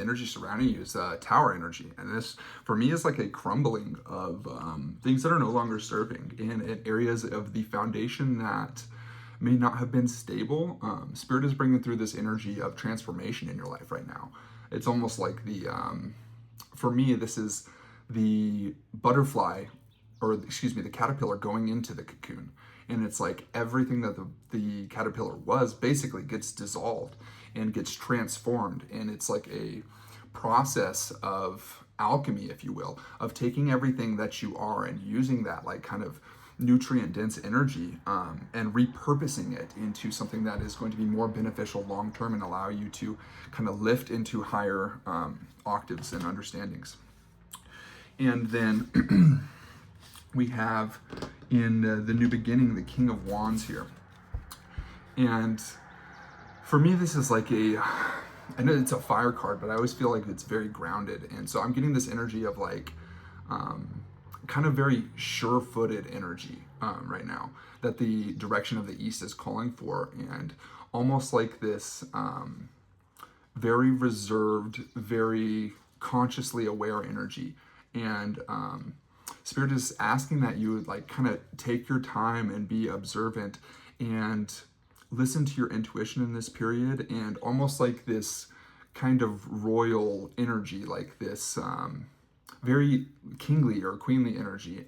energy surrounding you is tower energy, and this for me is like a crumbling of things that are no longer serving in areas of the foundation that may not have been stable. Spirit is bringing through this energy of transformation in your life right now. It's almost like for me, this is the butterfly, or excuse me, the caterpillar going into the cocoon. And it's like everything that the caterpillar was basically gets dissolved and gets transformed. And it's like a process of alchemy, if you will, of taking everything that you are and using that like kind of nutrient dense energy and repurposing it into something that is going to be more beneficial long term and allow you to kind of lift into higher octaves and understandings. And then we have in the new beginning the King of Wands here. And for me, this is like I know it's a fire card, but I always feel like it's very grounded. And so I'm getting this energy of like, kind of very sure-footed energy right now that the direction of the East is calling for, and almost like this very reserved, very consciously aware energy. And Spirit is asking that you would like kind of take your time and be observant and listen to your intuition in this period, and almost like this kind of royal energy, like this very kingly or queenly energy.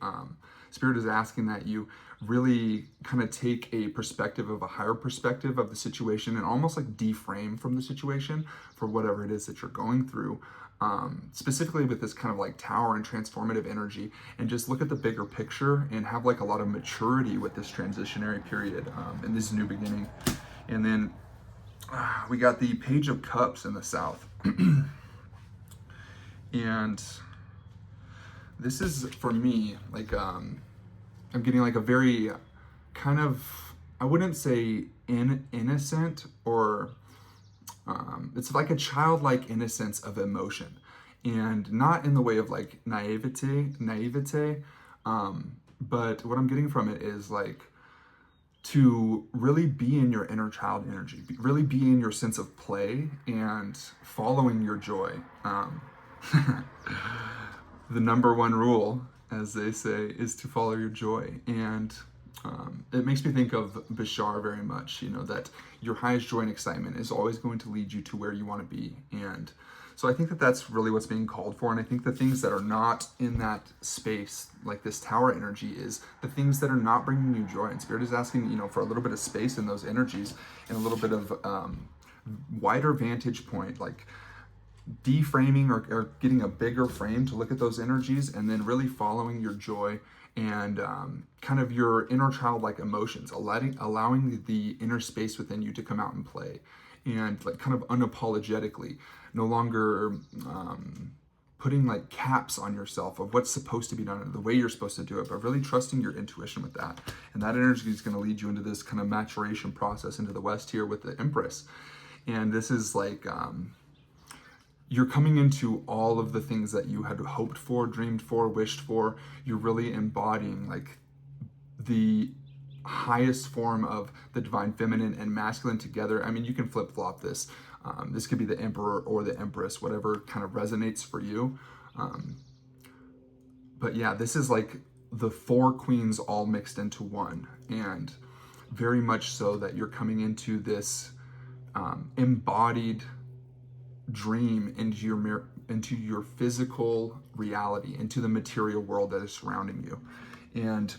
Spirit is asking that you really kind of take a perspective of a higher perspective of the situation and almost like deframe from the situation for whatever it is that you're going through. Specifically with this kind of like tower and transformative energy, and just look at the bigger picture and have like a lot of maturity with this transitionary period and this new beginning. And then we got the Page of Cups in the South. And this is for me like I'm getting like a very kind of, I wouldn't say innocent, or it's like a childlike innocence of emotion, and not in the way of like naivete, but what I'm getting from it is like to really be in your inner child energy, really be in your sense of play and following your joy. The number one rule, as they say, is to follow your joy. And it makes me think of Bashar very much, you know, that your highest joy and excitement is always going to lead you to where you want to be. And so I think that that's really what's being called for. And I think the things that are not in that space, like this tower energy, is the things that are not bringing you joy. And Spirit is asking, you know, for a little bit of space in those energies and a little bit of wider vantage point, like deframing or getting a bigger frame to look at those energies, and then really following your joy and kind of your inner childlike emotions, allowing the inner space within you to come out and play, and like kind of unapologetically, no longer putting like caps on yourself of what's supposed to be done and the way you're supposed to do it, but really trusting your intuition with that. And that energy is going to lead you into this kind of maturation process into the West here with the Empress. And this is like you're coming into all of the things that you had hoped for, dreamed for, wished for. You're really embodying like the highest form of the divine feminine and masculine together. I mean, you can flip-flop this. This could be the Emperor or the Empress, whatever kind of resonates for you. But yeah, this is like the four queens all mixed into one, and very much so that you're coming into this embodied dream into your physical reality, into the material world that is surrounding you. And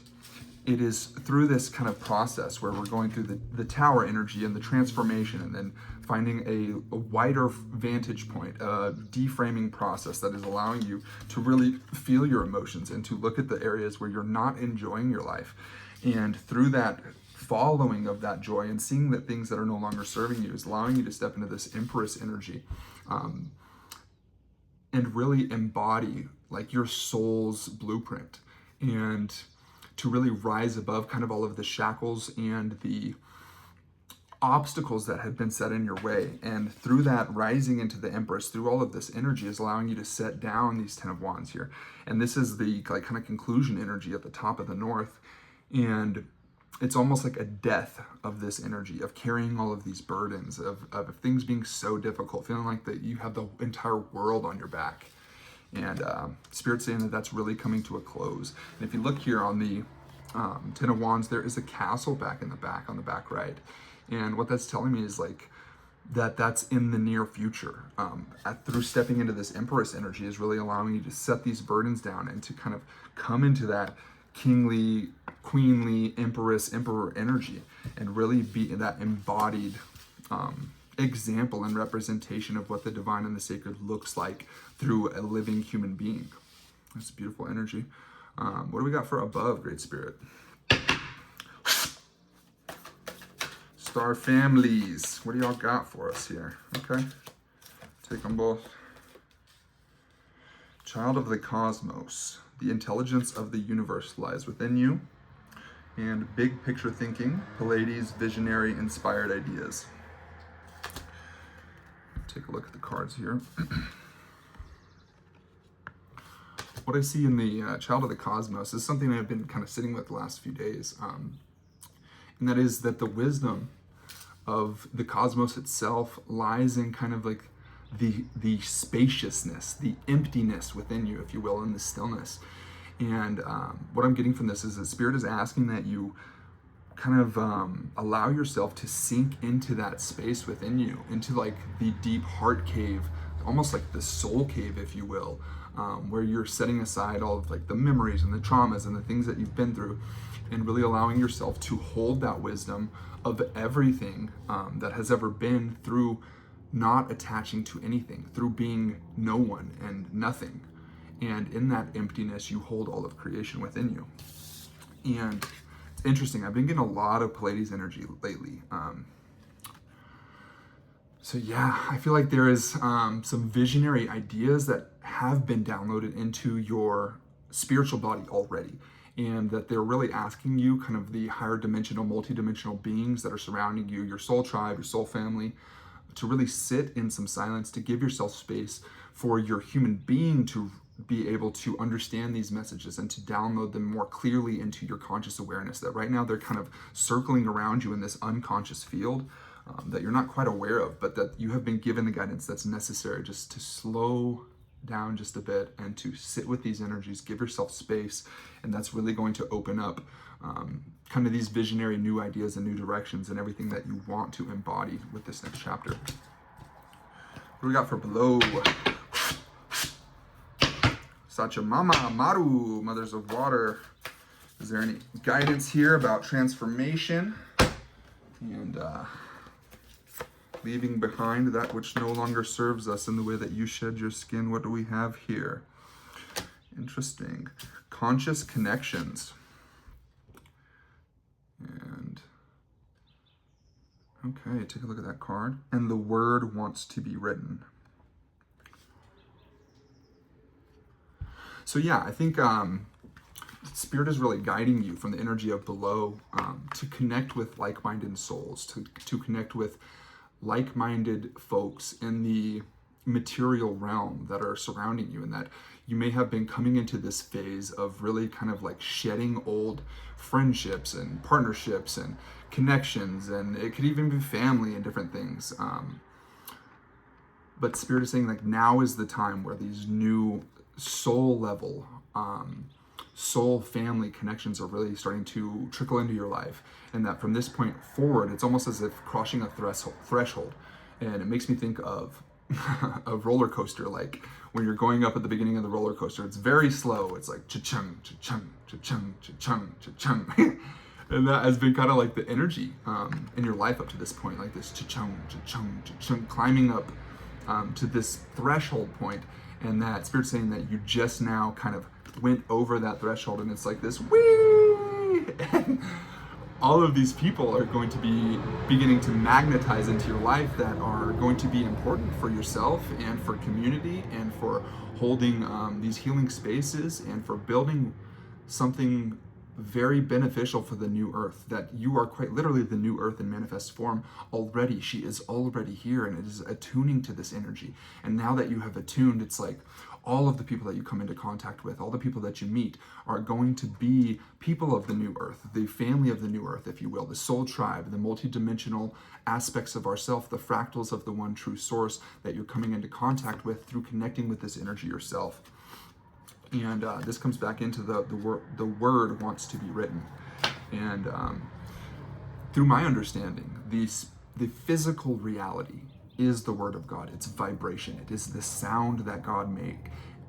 it is through this kind of process where we're going through the tower energy and the transformation, and then finding a wider vantage point, a deframing process that is allowing you to really feel your emotions and to look at the areas where you're not enjoying your life. And through that following of that joy and seeing that things that are no longer serving you is allowing you to step into this Empress energy, and really embody like your soul's blueprint, and to really rise above kind of all of the shackles and the obstacles that have been set in your way. And through that rising into the Empress, through all of this energy, is allowing you to set down these 10 of Wands here. And this is the like kind of conclusion energy at the top of the North. And it's almost like a death of this energy of carrying all of these burdens of things being so difficult, feeling like that you have the entire world on your back. And Spirit's saying that that's really coming to a close. And if you look here on the Ten of Wands, there is a castle back in the back, on the back right. And what that's telling me is like that's in the near future. Through stepping into this Empress energy is really allowing you to set these burdens down and to kind of come into that kingly, queenly, emperor energy and really be that embodied example and representation of what the divine and the sacred looks like through a living human being. That's beautiful energy. What do we got for above, Great Spirit? Star families. What do y'all got for us here? Okay. Take them both. Child of the cosmos. The intelligence of the universe lies within you. And big picture thinking. Pleiades, visionary, inspired ideas. Take a look at the cards here. What I see in the Child of the Cosmos is something I've been kind of sitting with the last few days. And that is that the wisdom of the cosmos itself lies in kind of like the spaciousness, the emptiness within you, if you will, in the stillness. And what I'm getting from this is that Spirit is asking that you kind of allow yourself to sink into that space within you, into like the deep heart cave, almost like the soul cave, if you will, where you're setting aside all of like the memories and the traumas and the things that you've been through, and really allowing yourself to hold that wisdom of everything that has ever been, through not attaching to anything, through being no one and nothing. And in that emptiness, you hold all of creation within you. And it's interesting, I've been getting a lot of Pleiades energy lately. So yeah, I feel like there is some visionary ideas that have been downloaded into your spiritual body already, and that they're really asking you, kind of the higher dimensional, multi-dimensional beings that are surrounding you, your soul tribe, your soul family, to really sit in some silence, to give yourself space for your human being to be able to understand these messages and to download them more clearly into your conscious awareness. That right now they're kind of circling around you in this unconscious field that you're not quite aware of, but that you have been given the guidance that's necessary just to slow down just a bit and to sit with these energies, give yourself space, and that's really going to open up kind of these visionary new ideas and new directions and everything that you want to embody with this next chapter. What do we got for below? Sachamama, Maru, Mothers of Water. Is there any guidance here about transformation and leaving behind that which no longer serves us in the way that you shed your skin? What do we have here? Interesting. Conscious connections. And okay, take a look at that card. And the word wants to be written. So yeah, I think Spirit is really guiding you from the energy of below to connect with like-minded souls, to connect with like-minded folks in the material realm that are surrounding you, and that you may have been coming into this phase of really kind of like shedding old friendships and partnerships and connections, and it could even be family and different things. But Spirit is saying like now is the time where these new soul level, soul family connections are really starting to trickle into your life, and that from this point forward, it's almost as if crossing a threshold. And it makes me think of a roller coaster, like when you're going up at the beginning of the roller coaster, it's very slow. It's like cha-chung, cha-chung, cha-chung, cha-chung, cha-chung. And that has been kind of like the energy in your life up to this point, like this cha-chung, cha-chung, cha-chung, climbing up to this threshold point. And that Spirit's saying that you just now kind of went over that threshold, and it's like this whee! And all of these people are going to be beginning to magnetize into your life that are going to be important for yourself and for community and for holding these healing spaces and for building something very beneficial for the new earth, that you are quite literally the new earth in manifest form already. She is already here, and it is attuning to this energy. And now that you have attuned, it's like all of the people that you come into contact with, all the people that you meet are going to be people of the new earth, the family of the new earth, if you will, the soul tribe, the multidimensional aspects of ourself, the fractals of the one true source that you're coming into contact with through connecting with this energy yourself. And this comes back into the word wants to be written. And through my understanding, the physical reality is the word of God. It's vibration. It is the sound that God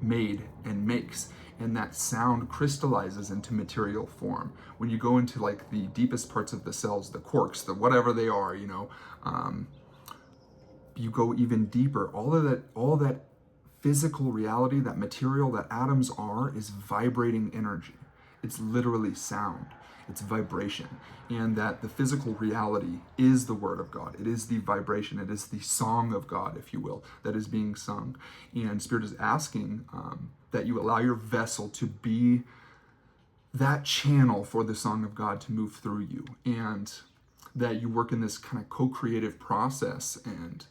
made and makes. And that sound crystallizes into material form. When you go into like the deepest parts of the cells, the quarks, the whatever they are, you go even deeper. All that physical reality, that material that atoms are, is vibrating energy. It's literally sound. It's vibration. And that the physical reality is the word of God. It is the vibration. It is the song of God, if you will, that is being sung. And Spirit is asking that you allow your vessel to be that channel for the song of God to move through you. And that you work in this kind of co-creative process and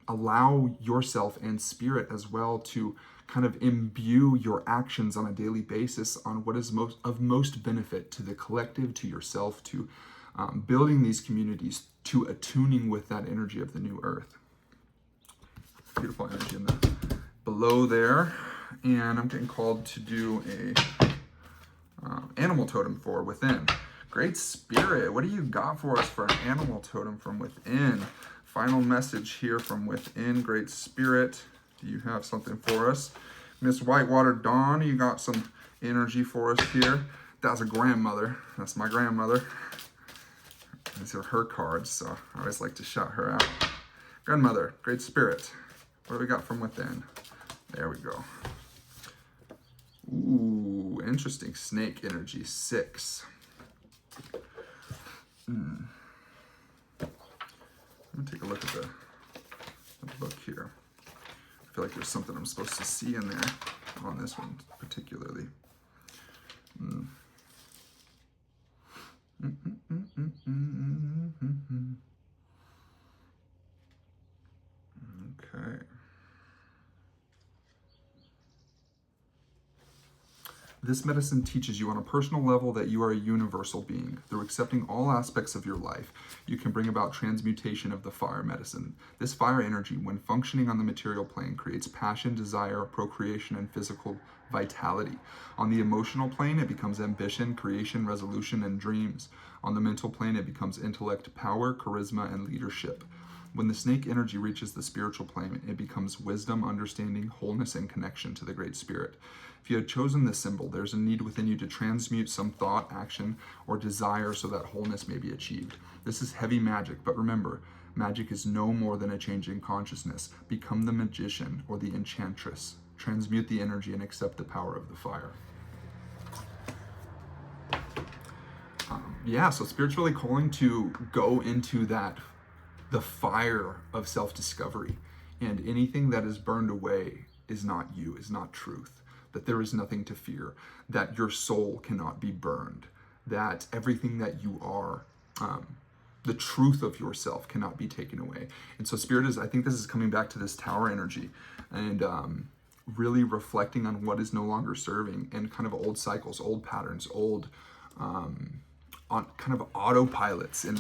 allow yourself and Spirit as well to kind of imbue your actions on a daily basis on what is of most benefit to the collective, to yourself, to building these communities, to attuning with that energy of the new earth. Beautiful energy in the below there. And I'm getting called to do a animal totem for within. Great Spirit, what do you got for us for an animal totem from within? Final message here from within. Great Spirit, do you have something for us? Miss Whitewater Dawn, you got some energy for us here. That's a grandmother. That's my grandmother. These are her cards, so I always like to shout her out. Grandmother, Great Spirit, what do we got from within? There we go. Ooh, interesting. Snake energy, 6. Let me take a look at the book here. I feel like there's something I'm supposed to see in there on this one particularly. Okay. This medicine teaches you on a personal level that you are a universal being. Through accepting all aspects of your life, you can bring about transmutation of the fire medicine. This fire energy, when functioning on the material plane, creates passion, desire, procreation, and physical vitality. On the emotional plane, it becomes ambition, creation, resolution, and dreams. On the mental plane, it becomes intellect, power, charisma, and leadership. When the snake energy reaches the spiritual plane, it becomes wisdom, understanding, wholeness, and connection to the Great Spirit. If you had chosen this symbol, there's a need within you to transmute some thought, action, or desire so that wholeness may be achieved. This is heavy magic, but remember, magic is no more than a change in consciousness. Become the magician or the enchantress. Transmute the energy and accept the power of the fire. So Spirit's really calling to go into the fire of self-discovery. And anything that is burned away is not you, is not truth. That there is nothing to fear, that your soul cannot be burned, that everything that you are, the truth of yourself cannot be taken away. And so Spirit I think this is coming back to this tower energy and really reflecting on what is no longer serving and kind of old cycles, old patterns, old on kind of autopilots in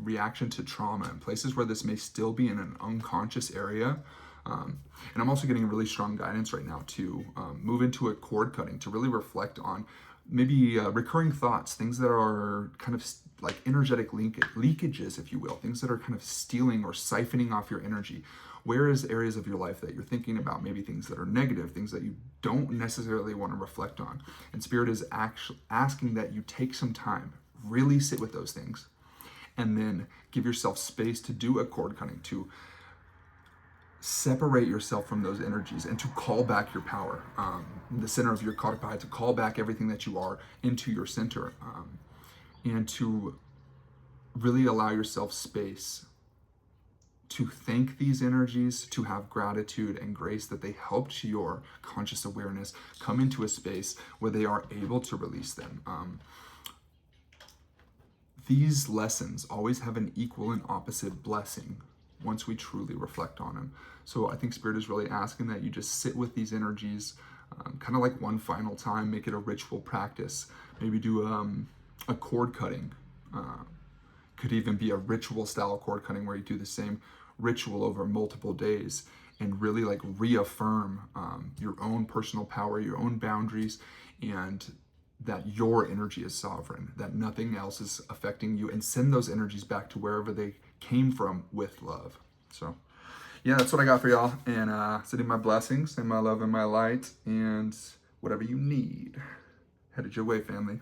reaction to trauma and places where this may still be in an unconscious area. And I'm also getting really strong guidance right now to move into a cord cutting, to really reflect on maybe recurring thoughts, things that are kind of like energetic leakages, if you will, things that are kind of stealing or siphoning off your energy. Where is areas of your life that you're thinking about, maybe things that are negative, things that you don't necessarily want to reflect on. And Spirit is actually asking that you take some time, really sit with those things, and then give yourself space to do a cord cutting, to separate yourself from those energies and to call back your power, the center of your karpa, to call back everything that you are into your center, and to really allow yourself space to thank these energies, to have gratitude and grace that they helped your conscious awareness come into a space where they are able to release them. These lessons always have an equal and opposite blessing once we truly reflect on them. So I think Spirit is really asking that you just sit with these energies, kind of like one final time, make it a ritual practice. Maybe do a cord cutting. Could even be a ritual style cord cutting where you do the same ritual over multiple days and really like reaffirm your own personal power, your own boundaries, and that your energy is sovereign, that nothing else is affecting you, and send those energies back to wherever they came from with love. So yeah, that's what I got for y'all. And sending my blessings and my love and my light and whatever you need. Headed your way, family.